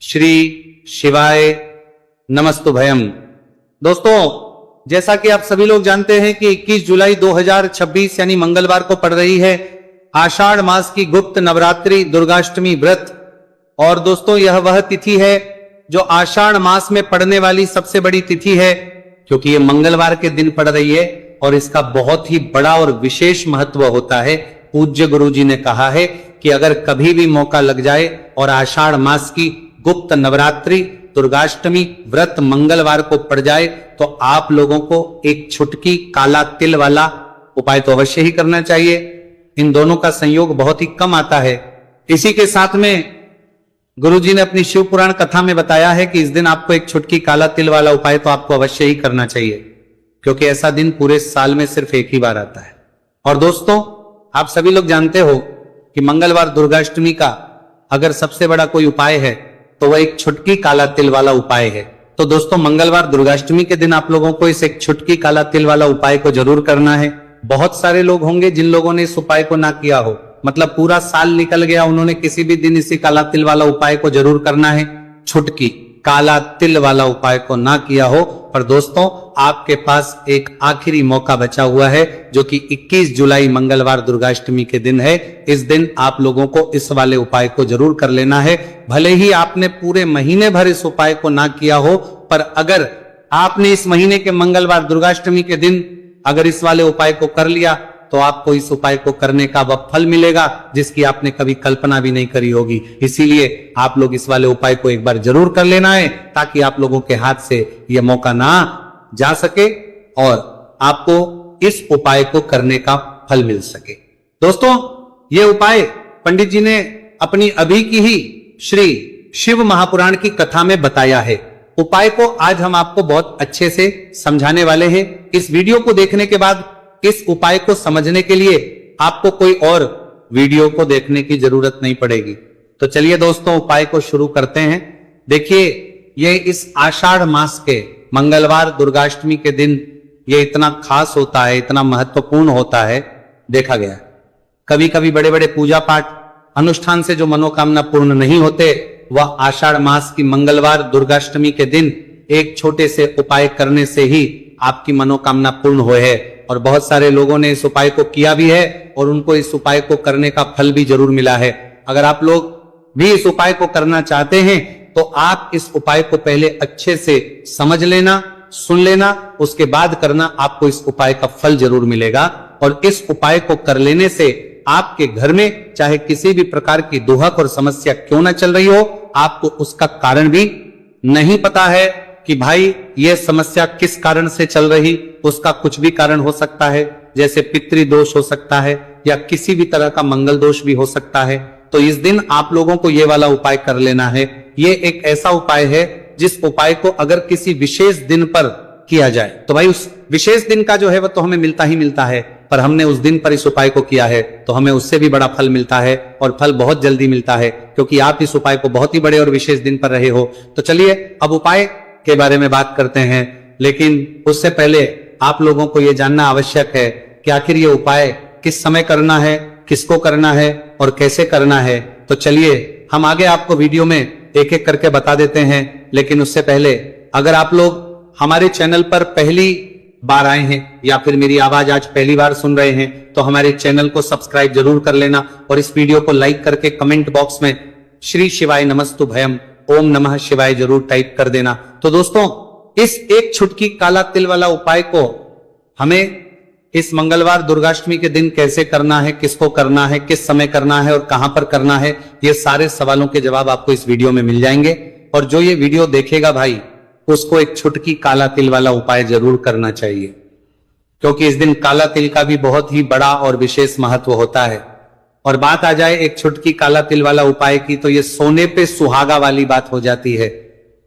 श्री शिवाय नमस्तुभयम। दोस्तों, जैसा कि आप सभी लोग जानते हैं कि 21 जुलाई 2026 यानी मंगलवार को पड़ रही है आषाढ़ मास की गुप्त नवरात्रि दुर्गाष्टमी व्रत। और दोस्तों, यह वह तिथि है जो आषाढ़ मास में पड़ने वाली सबसे बड़ी तिथि है, क्योंकि यह मंगलवार के दिन पड़ रही है और इसका बहुत ही बड़ा और विशेष महत्व होता है। पूज्य गुरु जी ने कहा है कि अगर कभी भी मौका लग जाए और आषाढ़ मास की गुप्त नवरात्रि दुर्गाष्टमी व्रत मंगलवार को पड़ जाए तो आप लोगों को एक छुटकी काला तिल वाला उपाय तो अवश्य ही करना चाहिए। इन दोनों का संयोग बहुत ही कम आता है। इसी के साथ में गुरुजी ने अपनी शिव पुराण कथा में बताया है कि इस दिन आपको एक छुटकी काला तिल वाला उपाय तो आपको अवश्य ही करना चाहिए, क्योंकि ऐसा दिन पूरे साल में सिर्फ एक ही बार आता है। और दोस्तों, आप सभी लोग जानते हो कि मंगलवार दुर्गाष्टमी का अगर सबसे बड़ा कोई उपाय है तो वह एक छुटकी काला तिल वाला उपाय है। तो दोस्तों, मंगलवार दुर्गाष्टमी के दिन आप लोगों को इस एक छुटकी काला तिल वाला उपाय को जरूर करना है। बहुत सारे लोग होंगे जिन लोगों ने इस उपाय को ना किया हो, मतलब पूरा साल निकल गया, उन्होंने किसी भी दिन इसी काला तिल वाला उपाय को जरूर करना है। छुटकी काला तिल वाला उपाय को ना किया हो, पर दोस्तों आपके पास एक आखिरी मौका बचा हुआ है जो कि 21 जुलाई मंगलवार दुर्गाष्टमी के दिन है। इस दिन आप लोगों को इस वाले उपाय को जरूर कर लेना है। भले ही आपने पूरे महीने भर इस उपाय को ना किया हो, पर अगर आपने इस महीने के मंगलवार दुर्गाष्टमी के दिन अगर इस वाले उपाय को कर लिया तो आपको इस उपाय को करने का वह फल मिलेगा जिसकी आपने कभी कल्पना भी नहीं करी होगी। इसीलिए आप लोग इस वाले उपाय को एक बार जरूर कर लेना है, ताकि आप लोगों के हाथ से यह मौका ना जा सके और आपको इस उपाय को करने का फल मिल सके। दोस्तों, यह उपाय पंडित जी ने अपनी अभी की ही श्री शिव महापुराण की कथा में बताया है। उपाय को आज हम आपको बहुत अच्छे से समझाने वाले हैं। इस वीडियो को देखने के बाद इस उपाय को समझने के लिए आपको कोई और वीडियो को देखने की जरूरत नहीं पड़ेगी। तो चलिए दोस्तों, उपाय को शुरू करते हैं। देखिए, यह इस आषाढ़ मास के मंगलवार दुर्गाष्टमी के दिन यह इतना खास होता है, इतना महत्वपूर्ण होता है। देखा गया कभी कभी बड़े बड़े पूजा पाठ अनुष्ठान से जो मनोकामना पूर्ण नहीं होते, वह आषाढ़ मास की मंगलवार दुर्गाष्टमी के दिन एक छोटे से उपाय करने से ही आपकी मनोकामना पूर्ण हुए है। और बहुत सारे लोगों ने इस उपाय को किया भी है और उनको इस उपाय को करने का फल भी जरूर मिला है। अगर आप लोग भी इस उपाय को करना चाहते हैं तो आप इस उपाय को पहले अच्छे से समझ लेना, सुन लेना, उसके बाद करना। आपको इस उपाय का फल जरूर मिलेगा। और इस उपाय को कर लेने से आपके घर में चाहे किसी भी प्रकार की दुहक और समस्या क्यों ना चल रही हो, आपको उसका कारण भी नहीं पता है कि भाई यह समस्या किस कारण से चल रही, उसका कुछ भी कारण हो सकता है। जैसे पितृदोष हो सकता है या किसी भी तरह का मंगल दोष भी हो सकता है। तो इस दिन आप लोगों को यह वाला उपाय कर लेना है। यह एक ऐसा उपाय है जिस उपाय को अगर किसी विशेष दिन पर किया जाए तो भाई उस विशेष दिन का जो है वह तो हमें मिलता ही मिलता है, पर हमने उस दिन पर इस उपाय को किया है तो हमें उससे भी बड़ा फल मिलता है, और फल बहुत जल्दी मिलता है, क्योंकि आप इस उपाय को बहुत ही बड़े और विशेष दिन पर रहे हो। तो चलिए अब उपाय के बारे में बात करते हैं, लेकिन उससे पहले आप लोगों को यह जानना आवश्यक है कि आखिर ये उपाय किस समय करना है, किसको करना है और कैसे करना है। तो चलिए हम आगे आपको वीडियो में एक एक करके बता देते हैं। लेकिन उससे पहले अगर आप लोग हमारे चैनल पर पहली बार आए हैं या फिर मेरी आवाज आज पहली बार सुन रहे हैं तो हमारे चैनल को सब्सक्राइब जरूर कर लेना और इस वीडियो को लाइक करके कमेंट बॉक्स में श्री शिवाय नमस्तुभयम ओम नमः शिवाय जरूर टाइप कर देना। तो दोस्तों, इस एक छुटकी काला तिल वाला उपाय को हमें इस मंगलवार दुर्गाष्टमी के दिन कैसे करना है, किसको करना है, किस समय करना है और कहां पर करना है, ये सारे सवालों के जवाब आपको इस वीडियो में मिल जाएंगे। और जो ये वीडियो देखेगा भाई, उसको एक छुटकी काला तिल वाला उपाय जरूर करना चाहिए, क्योंकि इस दिन काला तिल का भी बहुत ही बड़ा और विशेष महत्व होता है। और बात आ जाए एक छुटकी काला तिल वाला उपाय की, तो ये सोने पे सुहागा वाली बात हो जाती है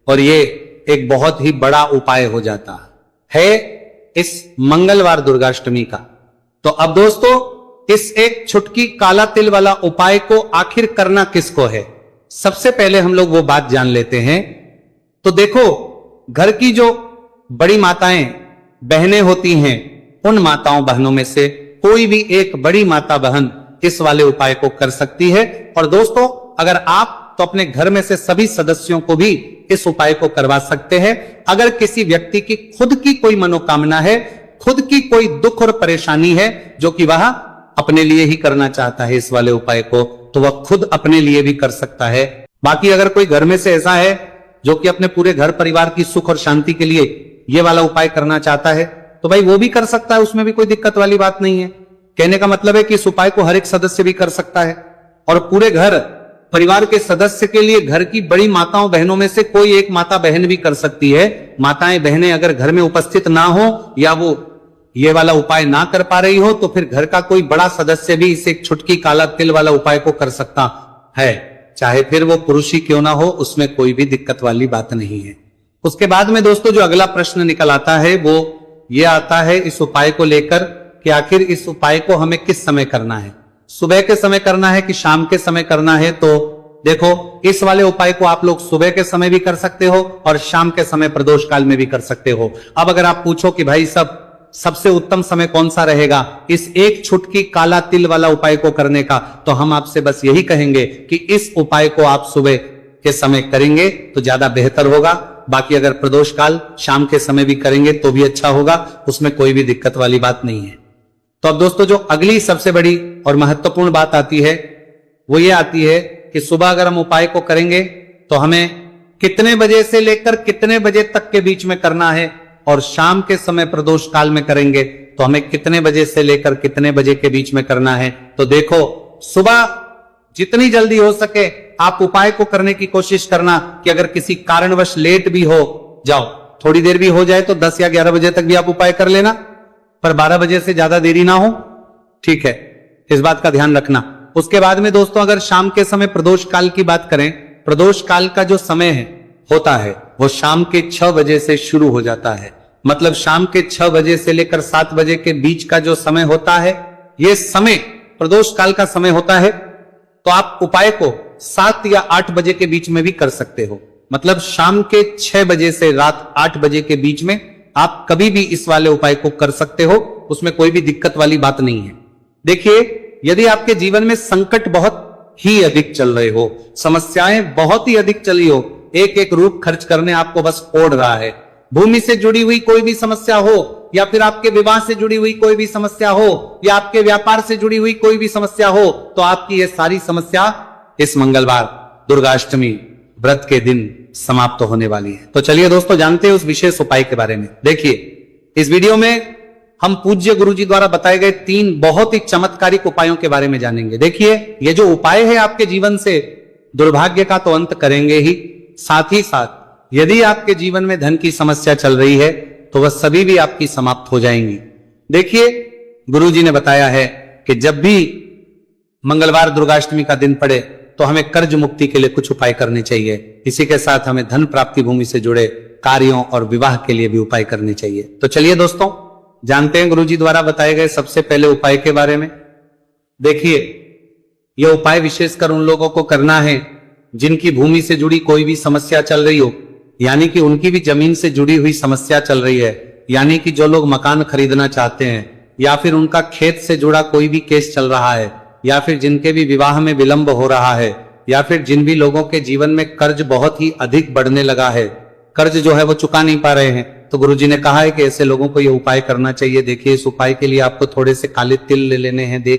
और ये एक बहुत ही बड़ा उपाय हो जाता है इस मंगलवार दुर्गाष्टमी का। तो अब दोस्तों, इस एक छुटकी काला तिल वाला उपाय को आखिर करना किसको है, सबसे पहले हम लोग वो बात जान लेते हैं। तो देखो, घर की जो बड़ी माताएं बहनें होती हैं, उन माताओं बहनों में से कोई भी एक बड़ी माता बहन इस वाले उपाय को कर सकती है। और दोस्तों, अगर आप तो अपने घर में से सभी सदस्यों को भी इस उपाय को करवा सकते हैं। अगर किसी व्यक्ति की खुद की कोई मनोकामना है, खुद की कोई दुख और परेशानी है जो कि वह अपने लिए ही करना चाहता है इस वाले उपाय को, तो वह खुद अपने लिए भी कर सकता है। बाकी अगर कोई घर में से ऐसा है जो कि अपने पूरे घर परिवार की सुख और शांति के लिए ये वाला उपाय करना चाहता है, तो भाई वो भी कर सकता है, उसमें भी कोई दिक्कत वाली बात नहीं है। कहने का मतलब है कि इस उपाय को हर एक सदस्य भी कर सकता है और पूरे घर परिवार के सदस्य के लिए घर की बड़ी माताओं बहनों में से कोई एक माता बहन भी कर सकती है। माताएं बहनें अगर घर में उपस्थित ना हो या वो ये वाला उपाय ना कर पा रही हो, तो फिर घर का कोई बड़ा सदस्य भी इस एक छुटकी काला तिल वाला उपाय को कर सकता है, चाहे फिर वो पुरुष ही क्यों ना हो, उसमें कोई भी दिक्कत वाली बात नहीं है। उसके बाद में दोस्तों जो अगला प्रश्न निकल आता है वो ये आता है इस उपाय को लेकर कि आखिर इस उपाय को हमें किस समय करना है, सुबह के समय करना है कि शाम के समय करना है। तो देखो, इस वाले उपाय को आप लोग सुबह के समय भी कर सकते हो और शाम के समय प्रदोष काल में भी कर सकते हो। अब अगर आप पूछो कि भाई सबसे उत्तम समय कौन सा रहेगा इस एक छुटकी काला तिल वाला उपाय को करने का, तो हम आपसे बस यही कहेंगे कि इस उपाय को आप सुबह के समय करेंगे तो ज्यादा बेहतर होगा। बाकी अगर प्रदोष काल शाम के समय भी करेंगे तो भी अच्छा होगा, उसमें कोई भी दिक्कत वाली बात नहीं है। तो अब दोस्तों जो अगली सबसे बड़ी और महत्वपूर्ण बात आती है वो ये आती है कि सुबह अगर हम उपाय को करेंगे तो हमें कितने बजे से लेकर कितने बजे तक के बीच में करना है, और शाम के समय प्रदोष काल में करेंगे तो हमें कितने बजे से लेकर कितने बजे के बीच में करना है। तो देखो, सुबह जितनी जल्दी हो सके आप उपाय को करने की कोशिश करना कि अगर किसी कारणवश लेट भी हो जाओ, थोड़ी देर भी हो जाए तो 10 या 11 बजे तक भी आप उपाय कर लेना, पर 12 बजे से ज्यादा देरी ना हो, ठीक है, इस बात का ध्यान रखना। उसके बाद में दोस्तों अगर शाम के समय प्रदोष काल की बात करें, प्रदोष काल का जो समय होता है वो शाम के 6 बजे से शुरू हो जाता है। मतलब शाम के 6 बजे से लेकर 7 बजे के बीच का जो समय होता है, ये समय प्रदोष काल का समय होता है। तो आप उपाय को 7 या 8 बजे के बीच में भी कर सकते हो। मतलब शाम के 6 बजे से रात 8 बजे के बीच में आप कभी भी इस वाले उपाय को कर सकते हो, उसमें कोई भी दिक्कत वाली बात नहीं है। देखिए, यदि आपके जीवन में संकट बहुत ही अधिक चल रहे हो, समस्याएं बहुत ही अधिक चली हो, एक एक रूप खर्च करने आपको बस ओढ़ रहा है, भूमि से जुड़ी हुई कोई भी समस्या हो, या फिर आपके विवाह से जुड़ी हुई कोई भी समस्या हो, या आपके व्यापार से जुड़ी हुई कोई भी समस्या हो, तो आपकी ये सारी समस्या इस मंगलवार दुर्गाष्टमी व्रत के दिन समाप्त होने वाली है। तो चलिए दोस्तों जानते हैं उस विशेष उपाय के बारे में। देखिए, इस वीडियो में हम पूज्य गुरुजी द्वारा बताए गए 3 बहुत ही चमत्कारिक उपायों के बारे में जानेंगे। देखिए, ये जो उपाय है आपके जीवन से दुर्भाग्य का तो अंत करेंगे ही, साथ ही साथ यदि आपके जीवन में धन की समस्या चल रही है तो वह सभी भी आपकी समाप्त हो जाएंगी। देखिए, गुरुजी ने बताया है कि जब भी मंगलवार दुर्गाष्टमी का दिन पड़े तो हमें कर्ज मुक्ति के लिए कुछ उपाय करने चाहिए। इसी के साथ हमें धन प्राप्ति भूमि से जुड़े कार्यों और विवाह के लिए भी उपाय करने चाहिए। तो चलिए दोस्तों जानते हैं गुरुजी द्वारा बताए गए सबसे पहले उपाय के बारे में। देखिए, यह उपाय विशेषकर उन लोगों को करना है जिनकी भूमि से जुड़ी कोई भी समस्या चल रही हो, यानी कि उनकी भी जमीन से जुड़ी हुई समस्या चल रही है, यानी कि जो लोग मकान खरीदना चाहते हैं, या फिर उनका खेत से जुड़ा कोई भी केस चल रहा है, या फिर जिनके भी विवाह में विलंब हो रहा है, या फिर जिन भी लोगों के जीवन में कर्ज बहुत ही अधिक बढ़ने लगा है, कर्ज जो है वो चुका नहीं पा रहे हैं, तो गुरुजी ने कहा है कि ऐसे लोगों को यह उपाय करना चाहिए। देखिए, इस उपाय के लिए आपको थोड़े से काले तिल ले लेने हैं।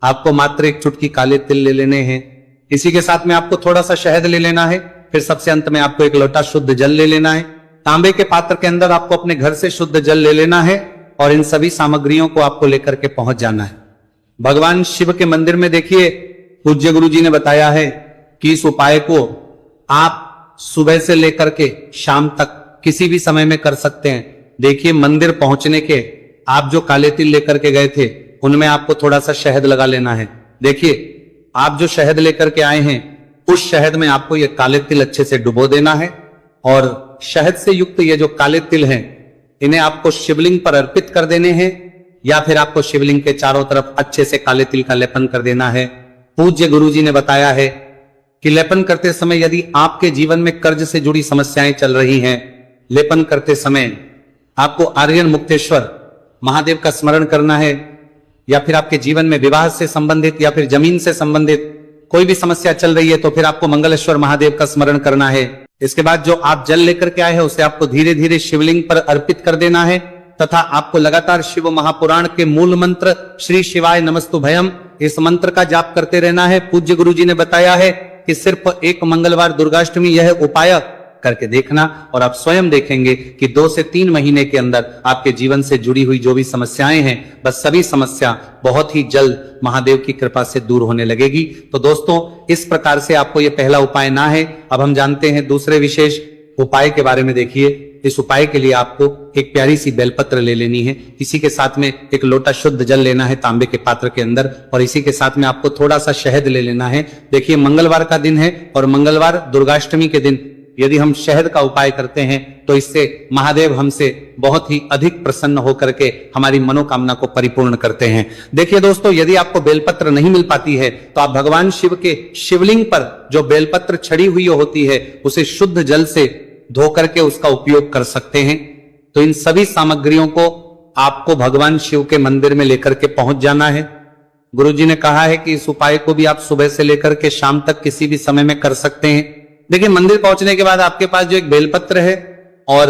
आपको मात्र एक चुटकी काले तिल ले लेने हैं। इसी के साथ में आपको थोड़ा सा शहद ले लेना है। फिर सबसे अंत में आपको एक लोटा शुद्ध जल ले लेना है। तांबे के पात्र के अंदर आपको अपने घर से शुद्ध जल ले लेना है और इन सभी सामग्रियों को आपको लेकर के पहुंच जाना है भगवान शिव के मंदिर में। देखिए, पूज्य गुरुजी ने बताया है कि इस उपाय को आप सुबह से लेकर के शाम तक किसी भी समय में कर सकते हैं। देखिए, मंदिर पहुंचने के आप जो काले तिल लेकर के गए थे उनमें आपको थोड़ा सा शहद लगा लेना है। देखिए, आप जो शहद लेकर के आए हैं उस शहद में आपको ये काले तिल अच्छे से डुबो देना है और शहद से युक्त ये जो काले तिल हैं इन्हें आपको शिवलिंग पर अर्पित कर देने हैं, या फिर आपको शिवलिंग के चारों तरफ अच्छे से काले तिल का लेपन कर देना है। पूज्य गुरुजी ने बताया है कि लेपन करते समय यदि आपके जीवन में कर्ज से जुड़ी समस्याएं चल रही हैं, लेपन करते समय आपको आर्यन मुक्तेश्वर महादेव का स्मरण करना है, या फिर आपके जीवन में विवाह से संबंधित या फिर जमीन से संबंधित कोई भी समस्या चल रही है तो फिर आपको मंगलेश्वर महादेव का स्मरण करना है। इसके बाद जो आप जल लेकर के आए हैं उसे आपको धीरे धीरे शिवलिंग पर अर्पित कर देना है तथा आपको लगातार शिव महापुराण के मूल मंत्र श्री शिवाय नमस्तुभयम इस मंत्र का जाप करते रहना है। पूज्य गुरुजी ने बताया है कि सिर्फ एक मंगलवार दुर्गाष्टमी यह उपाय करके देखना और आप स्वयं देखेंगे कि 2 से 3 महीने के अंदर आपके जीवन से जुड़ी हुई जो भी समस्याएं हैं बस सभी समस्या बहुत ही जल्द महादेव की कृपा से दूर होने लगेगी। तो दोस्तों इस प्रकार से आपको ये पहला उपाय ना है। अब हम जानते हैं दूसरे विशेष उपाय के बारे में। देखिए इस उपाय के लिए आपको एक प्यारी सी बेलपत्र ले लेनी है, इसी के साथ में एक लोटा शुद्ध जल लेना है तांबे के पात्र के अंदर और इसी के साथ में आपको थोड़ा सा शहद ले लेना है। देखिए मंगलवार का दिन है और मंगलवार दुर्गाष्टमी के दिन यदि हम शहद का उपाय करते हैं तो इससे महादेव हमसे बहुत ही अधिक प्रसन्न होकर के हमारी मनोकामना को परिपूर्ण करते हैं। देखिए दोस्तों यदि आपको बेलपत्र नहीं मिल पाती है तो आप भगवान शिव के शिवलिंग पर जो बेलपत्र छड़ी हुई होती है उसे शुद्ध जल से धो करके उसका उपयोग कर सकते हैं। तो इन सभी सामग्रियों को आपको भगवान शिव के मंदिर में लेकर के पहुंच जाना है। गुरुजी ने कहा है कि इस उपाय को भी आप सुबह से लेकर के शाम तक किसी भी समय में कर सकते हैं। देखिए मंदिर पहुंचने के बाद आपके पास जो एक बेलपत्र है और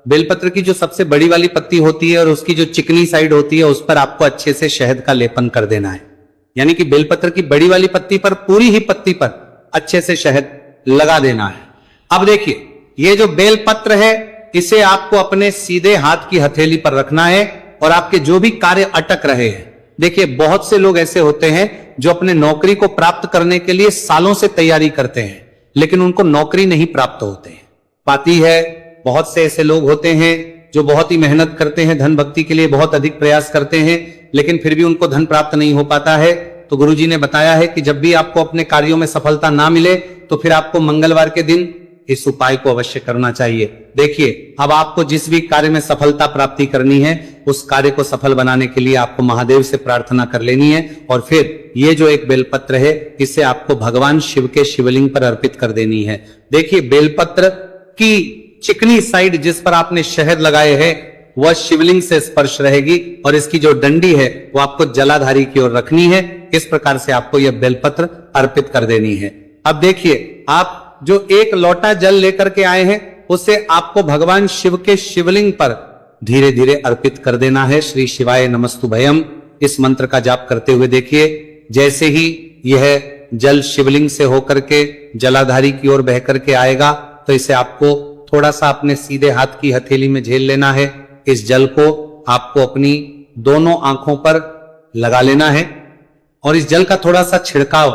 बेलपत्र की जो सबसे बड़ी वाली पत्ती होती है और उसकी जो चिकनी साइड होती है उस पर आपको अच्छे से शहद का लेपन कर देना है। यानी कि बेलपत्र की बड़ी वाली पत्ती पर पूरी ही पत्ती पर अच्छे से शहद लगा देना है। अब देखिए ये जो बेलपत्र है इसे आपको अपने सीधे हाथ की हथेली पर रखना है और आपके जो भी कार्य अटक रहे हैं। देखिए बहुत से लोग ऐसे होते हैं जो अपने नौकरी को प्राप्त करने के लिए सालों से तैयारी करते हैं लेकिन उनको नौकरी नहीं प्राप्त होते हैं पाती है। बहुत से ऐसे लोग होते हैं जो बहुत ही मेहनत करते हैं, धन भक्ति के लिए बहुत अधिक प्रयास करते हैं लेकिन फिर भी उनको धन प्राप्त नहीं हो पाता है। तो गुरुजी ने बताया है कि जब भी आपको अपने कार्यों में सफलता ना मिले तो फिर आपको मंगलवार के दिन इस उपाय को अवश्य करना चाहिए। देखिए अब आपको जिस भी कार्य में सफलता प्राप्ति करनी है उस कार्य को सफल बनाने के लिए आपको महादेव से प्रार्थना कर लेनी है और फिर ये जो एक बेलपत्र है इसे आपको भगवान शिव के शिवलिंग पर अर्पित कर देनी है। देखिए बेलपत्र की चिकनी साइड जिस पर आपने शहद लगाए हैं वह शिवलिंग से स्पर्श रहेगी और इसकी जो डंडी है वो आपको जलाधारी की ओर रखनी है। इस प्रकार से आपको यह बेलपत्र अर्पित कर देनी है। अब देखिए आप जो एक लोटा जल लेकर के आए हैं उसे आपको भगवान शिव के शिवलिंग पर धीरे धीरे अर्पित कर देना है। श्री शिवाय नमस्तुभयम इस मंत्र का जाप करते हुए देखिए जैसे ही यह जल शिवलिंग से होकर के जलाधारी की ओर बह करके आएगा तो इसे आपको थोड़ा सा अपने सीधे हाथ की हथेली में झेल लेना है। इस जल को आपको अपनी दोनों आंखों पर लगा लेना है और इस जल का थोड़ा सा छिड़काव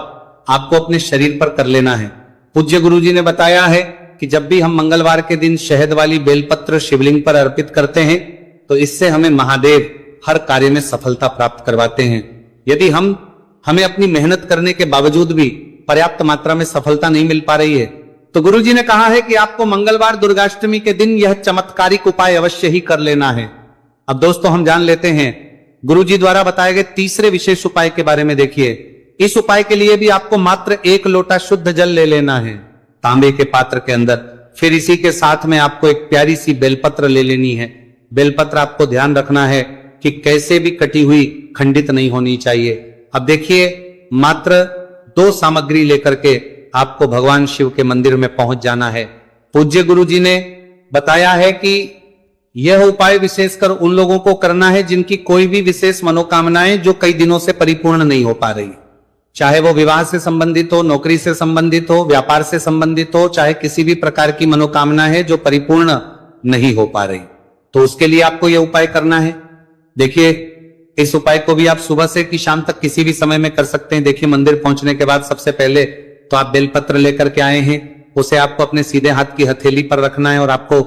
आपको अपने शरीर पर कर लेना है। पूज्य गुरुजी ने बताया है कि जब भी हम मंगलवार के दिन शहद वाली बेलपत्र शिवलिंग पर अर्पित करते हैं तो इससे हमें महादेव हर कार्य में सफलता प्राप्त करवाते हैं। यदि हमें अपनी मेहनत करने के बावजूद भी पर्याप्त मात्रा में सफलता नहीं मिल पा रही है तो गुरुजी ने कहा है कि आपको मंगलवार दुर्गाष्टमी के दिन यह चमत्कारिक उपाय अवश्य ही कर लेना है। अब दोस्तों हम जान लेते हैं गुरुजी द्वारा बताए गए तीसरे विशेष उपाय के बारे में। देखिए इस उपाय के लिए भी आपको मात्र 1 लोटा शुद्ध जल ले लेना है तांबे के पात्र के अंदर। फिर इसी के साथ में आपको एक प्यारी सी बेलपत्र ले लेनी है। बेलपत्र आपको ध्यान रखना है कि कैसे भी कटी हुई खंडित नहीं होनी चाहिए। अब देखिए मात्र 2 सामग्री लेकर के आपको भगवान शिव के मंदिर में पहुंच जाना है। पूज्य गुरुजी ने बताया है कि यह उपाय विशेषकर उन लोगों को करना है जिनकी कोई भी विशेष मनोकामनाएं जो कई दिनों से परिपूर्ण नहीं हो पा रही, चाहे वो विवाह से संबंधित हो, नौकरी से संबंधित हो, व्यापार से संबंधित हो, चाहे किसी भी प्रकार की मनोकामना है जो परिपूर्ण नहीं हो पा रही, तो उसके लिए आपको यह उपाय करना है। देखिए इस उपाय को भी आप सुबह से कि शाम तक किसी भी समय में कर सकते हैं। देखिए मंदिर पहुंचने के बाद सबसे पहले तो आप बेलपत्र लेकर के आए हैं, उसे आपको अपने सीधे हाथ की हथेली पर रखना है और आपको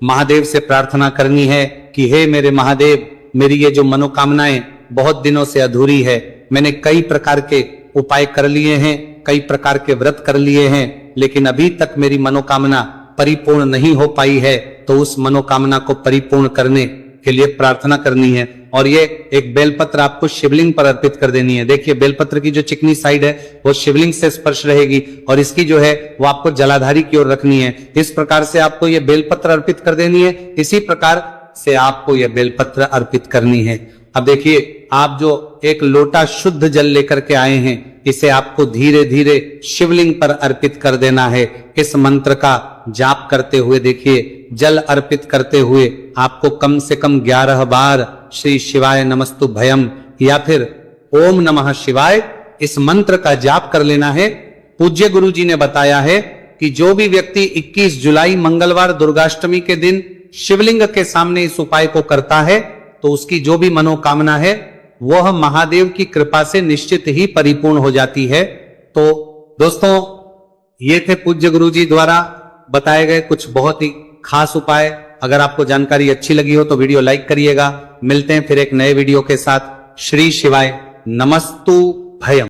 महादेव से प्रार्थना करनी है कि हे मेरे महादेव, मेरी ये जो मनोकामनाएं बहुत दिनों से अधूरी है, मैंने कई प्रकार के उपाय कर लिए हैं, कई प्रकार के व्रत कर लिए हैं, लेकिन अभी तक मेरी मनोकामना परिपूर्ण नहीं हो पाई है, तो उस मनोकामना को परिपूर्ण करने के लिए प्रार्थना करनी है। और ये एक बेलपत्र आपको शिवलिंग पर अर्पित कर देनी है। देखिए बेलपत्र की जो चिकनी साइड है वो शिवलिंग से स्पर्श रहेगी और इसकी जो है वो आपको जलाधारी की ओर रखनी है। इस प्रकार से आपको ये बेलपत्र अर्पित कर देनी है। इसी प्रकार से आपको यह बेलपत्र अर्पित करनी है अब देखिए, आप जो एक लोटा शुद्ध जल लेकर के आए हैं, इसे आपको धीरे धीरे शिवलिंग पर अर्पित कर देना है। इस मंत्र का जाप करते हुए देखिए, जल अर्पित करते हुए आपको कम से कम 11 बार श्री शिवाय नमस्तु भयम या फिर ओम नमः शिवाय इस मंत्र का जाप कर लेना है। पूज्य गुरु जी ने बताया है कि जो भी व्यक्ति 21 जुलाई मंगलवार दुर्गाष्टमी के दिन शिवलिंग के सामने इस उपाय को करता है तो उसकी जो भी मनोकामना है वह महादेव की कृपा से निश्चित ही परिपूर्ण हो जाती है। तो दोस्तों, ये थे पूज्य गुरु जी द्वारा बताए गए कुछ बहुत ही खास उपाय। अगर आपको जानकारी अच्छी लगी हो तो वीडियो लाइक करिएगा। मिलते हैं फिर एक नए वीडियो के साथ। श्री शिवाय नमस्तु भयम।